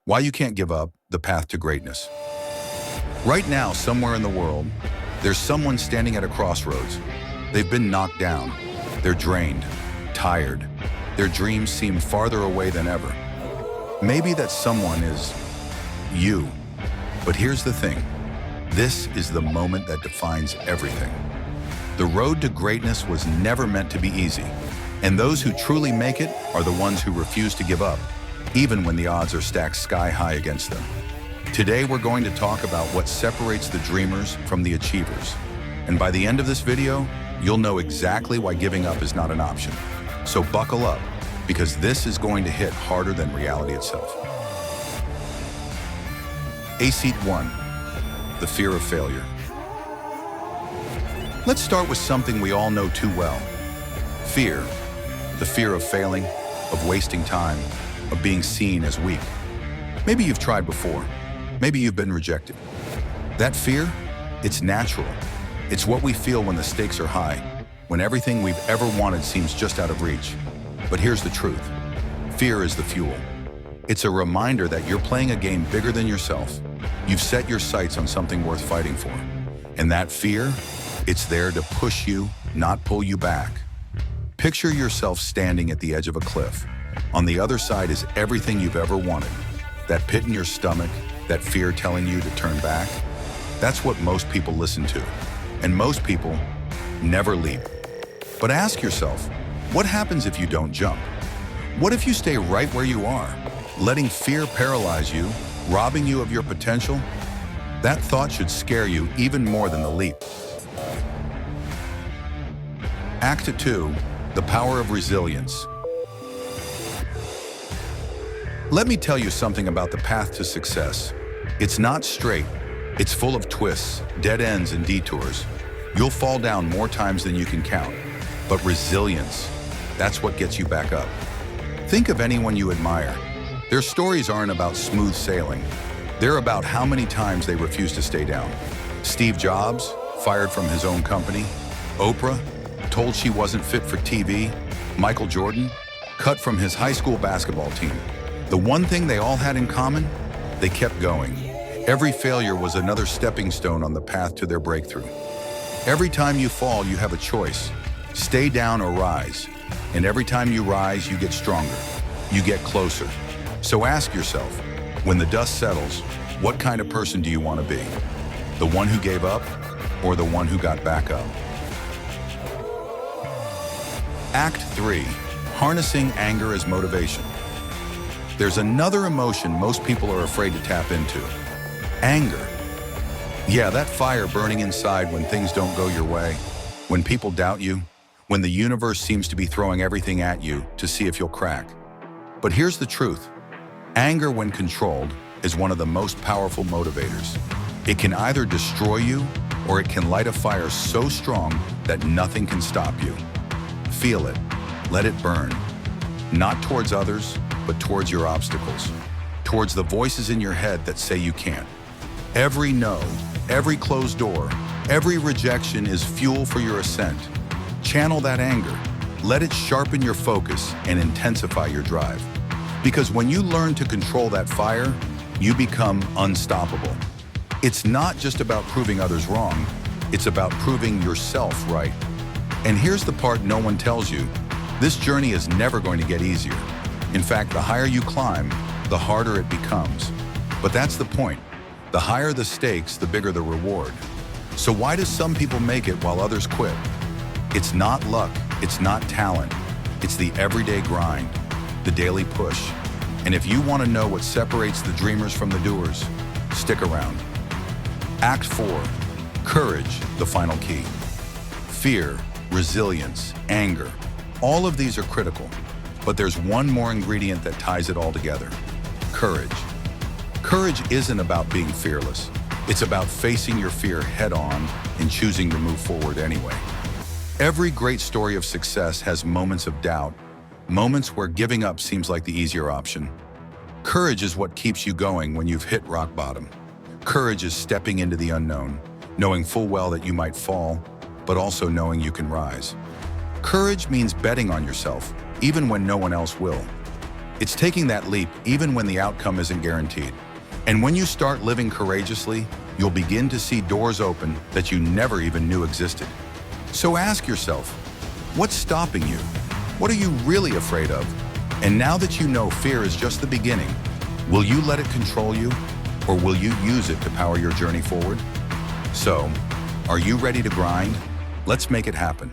Why you can't give up, the path to greatness. Right now, somewhere in the world, there's someone standing at a crossroads. They've been knocked down. They're drained, tired. Their dreams seem farther away than ever. Maybe that someone is you. But here's the thing. This is the moment that defines everything. The road to greatness was never meant to be easy. And those who truly make it are the ones who refuse to give up, even when the odds are stacked sky high against them. Today, we're going to talk about what separates the dreamers from the achievers. And by the end of this video, you'll know exactly why giving up is not an option. So buckle up, because this is going to hit harder than reality itself. Seat 1, the fear of failure. Let's start with something we all know too well. Fear. The fear of failing, of wasting time, of being seen as weak. Maybe you've tried before. Maybe you've been rejected. That fear, it's natural. It's what we feel when the stakes are high, when everything we've ever wanted seems just out of reach. But here's the truth. Fear is the fuel. It's a reminder that you're playing a game bigger than yourself. You've set your sights on something worth fighting for. And that fear, it's there to push you, not pull you back. Picture yourself standing at the edge of a cliff. On the other side is everything you've ever wanted. That pit in your stomach, that fear telling you to turn back. That's what most people listen to. And most people never leap. But ask yourself, what happens if you don't jump? What if you stay right where you are, letting fear paralyze you, robbing you of your potential? That thought should scare you even more than the leap. Act 2, the power of resilience. Let me tell you something about the path to success. It's not straight. It's full of twists, dead ends, and detours. You'll fall down more times than you can count. But resilience, that's what gets you back up. Think of anyone you admire. Their stories aren't about smooth sailing. They're about how many times they refuse to stay down. Steve Jobs, fired from his own company. Oprah, told she wasn't fit for TV. Michael Jordan, cut from his high school basketball team. The one thing they all had in common, they kept going. Every failure was another stepping stone on the path to their breakthrough. Every time you fall, you have a choice. Stay down or rise. And every time you rise, you get stronger. You get closer. So ask yourself, when the dust settles, what kind of person do you want to be? The one who gave up or the one who got back up? Act 3, harnessing anger as motivation. There's another emotion most people are afraid to tap into. Anger. Yeah, that fire burning inside when things don't go your way, when people doubt you, when the universe seems to be throwing everything at you to see if you'll crack. But here's the truth. Anger, when controlled, is one of the most powerful motivators. It can either destroy you or it can light a fire so strong that nothing can stop you. Feel it. Let it burn. Not towards others, but towards your obstacles. Towards the voices in your head that say you can't. Every no, every closed door, every rejection is fuel for your ascent. Channel that anger. Let it sharpen your focus and intensify your drive. Because when you learn to control that fire, you become unstoppable. It's not just about proving others wrong, it's about proving yourself right. And here's the part no one tells you. This journey is never going to get easier. In fact, the higher you climb, the harder it becomes. But that's the point. The higher the stakes, the bigger the reward. So why do some people make it while others quit? It's not luck, it's not talent. It's the everyday grind, the daily push. And if you want to know what separates the dreamers from the doers, stick around. Act 4, courage, the final key. Fear, resilience, anger, all of these are critical. But there's one more ingredient that ties it all together. Courage. Courage isn't about being fearless. It's about facing your fear head-on and choosing to move forward anyway. Every great story of success has moments of doubt, moments where giving up seems like the easier option. Courage is what keeps you going when you've hit rock bottom. Courage is stepping into the unknown, knowing full well that you might fall, but also knowing you can rise. Courage means betting on yourself, even when no one else will. It's taking that leap even when the outcome isn't guaranteed. And when you start living courageously, you'll begin to see doors open that you never even knew existed. So ask yourself, what's stopping you? What are you really afraid of? And now that you know fear is just the beginning, will you let it control you, or will you use it to power your journey forward? So, are you ready to grind? Let's make it happen.